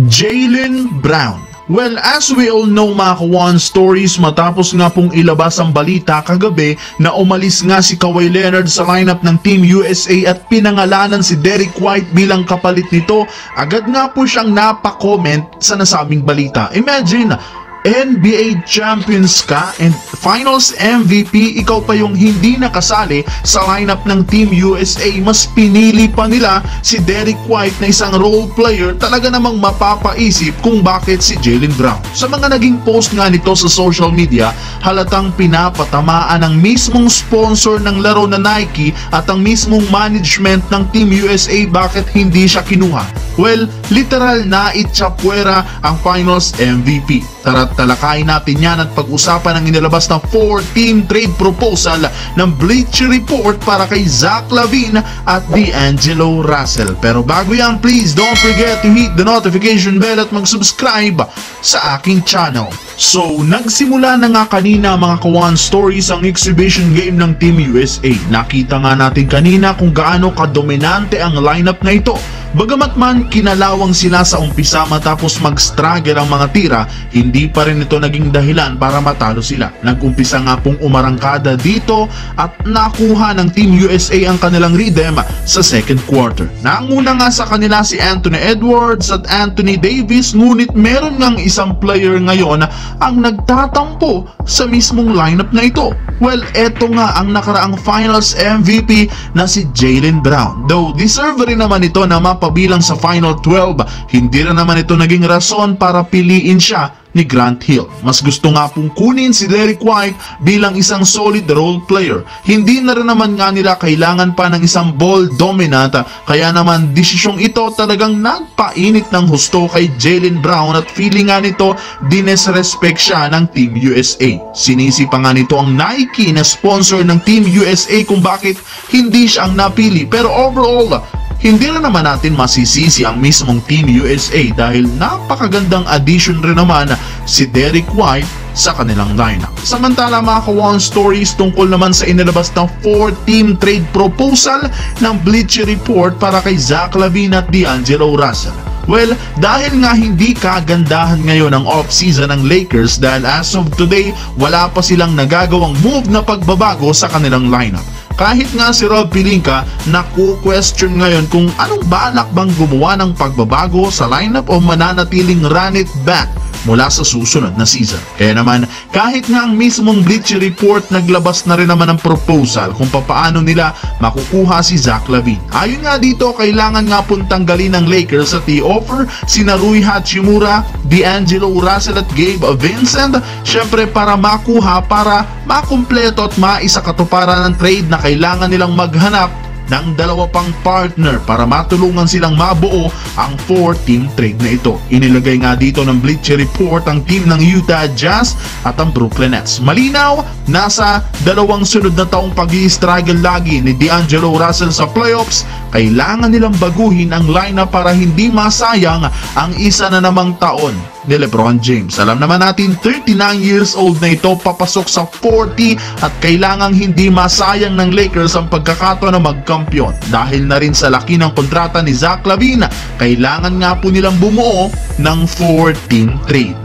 Jaylen Brown. Well, as we all know mga Kawan Stories, matapos nga pong ilabas ang balita kagabi na umalis nga si Kawhi Leonard sa lineup ng Team USA at pinangalanan si Derrick White bilang kapalit nito, agad nga po siyang napako-comment sa nasabing balita. Imagine, NBA champions ka and finals MVP, ikaw pa yung hindi nakasali sa lineup ng Team USA. Mas pinili pa nila si Derrick White na isang role player. Talaga namang mapapaisip kung bakit si Jaylen Brown. Sa mga naging post nga nito sa social media, halatang pinapatamaan ng mismong sponsor ng laro na Nike at ang mismong management ng Team USA bakit hindi siya kinuha. Well, literal na itchapwera ang finals MVP. Tara't talakayin natin yan at pag-usapan ang inilabas na 4-team trade proposal ng Bleacher Report para kay Zach LaVine at D'Angelo Russell. Pero bago yan, please don't forget to hit the notification bell at mag-subscribe sa aking channel. So, nagsimula na nga kanina mga Kawan Stories ang exhibition game ng Team USA. Nakita nga natin kanina kung gaano kadominante ang lineup na ito. Bagamat man kinalawang sila sa umpisa matapos mag-struggle ang mga tira, hindi pa rin ito naging dahilan para matalo sila. Nag-umpisa nga pong umarangkada dito at nakuha ng Team USA ang kanilang rhythm sa second quarter. Nanguna nga sa kanila si Anthony Edwards at Anthony Davis, ngunit meron ngang isang player ngayon ang nagtatampo sa mismong lineup na ito. Well, eto nga ang nakaraang finals MVP na si Jaylen Brown. Though deserve rin naman ito na mapabilang sa Final 12, hindi rin naman ito naging rason para piliin siya ni Grant Hill. Mas gusto nga pong kunin si Derrick White bilang isang solid role player. Hindi na rin naman nga nila kailangan pa ng isang ball dominant, kaya naman desisyong ito talagang nagpainit ng husto kay Jaylen Brown at feeling nga nito dinesrespect siya ng Team USA. Sinisi pa nga nito ang Nike na sponsor ng Team USA kung bakit hindi siya ang napili. Pero overall, hindi na naman natin masisisi ang mismong Team USA dahil napakagandang addition rin naman si Derrick White sa kanilang lineup. Samantala mga Kawan Stories, tungkol naman sa inilabas ng 4-team trade proposal ng Bleacher Report para kay Zach LaVine at D'Angelo Russell. Well, dahil nga hindi kagandahan ngayon ang off-season ng Lakers dahil as of today, wala pa silang nagagawang move na pagbabago sa kanilang lineup. Kahit nga si Rob Pelinka naku-question ngayon kung anong balak bang gumawa ng pagbabago sa lineup o mananatiling run it back mula sa susunod na season. Kaya naman, kahit nga ang mismong Bleacher Report naglabas na rin naman ng proposal kung papaano nila makukuha si Zach LaVine. Ayon nga dito, kailangan nga pong tanggalin ng Lakers at i-offer sina Rui Hachimura, D'Angelo Russell at Gabe Vincent, syempre para makumpleto at maisakatuparan ng trade na kailangan nilang maghanap ng dalawa pang partner para matulungan silang mabuo ang 4-team trade na ito. Inilagay nga dito ng Bleacher Report ang team ng Utah Jazz at ang Brooklyn Nets. Malinaw, nasa dalawang sunod na taong pag-i-struggle lagi ni D'Angelo Russell sa playoffs, kailangan nilang baguhin ang lineup para hindi masayang ang isa na namang taon ni LeBron James. Alam naman natin 39 years old na ito, papasok sa 40 at kailangang hindi masayang ng Lakers ang pagkakataon na magkampiyon. Dahil na rin sa laki ng kontrata ni Zach LaVine, kailangan nga po nilang bumuo ng 4-team trade.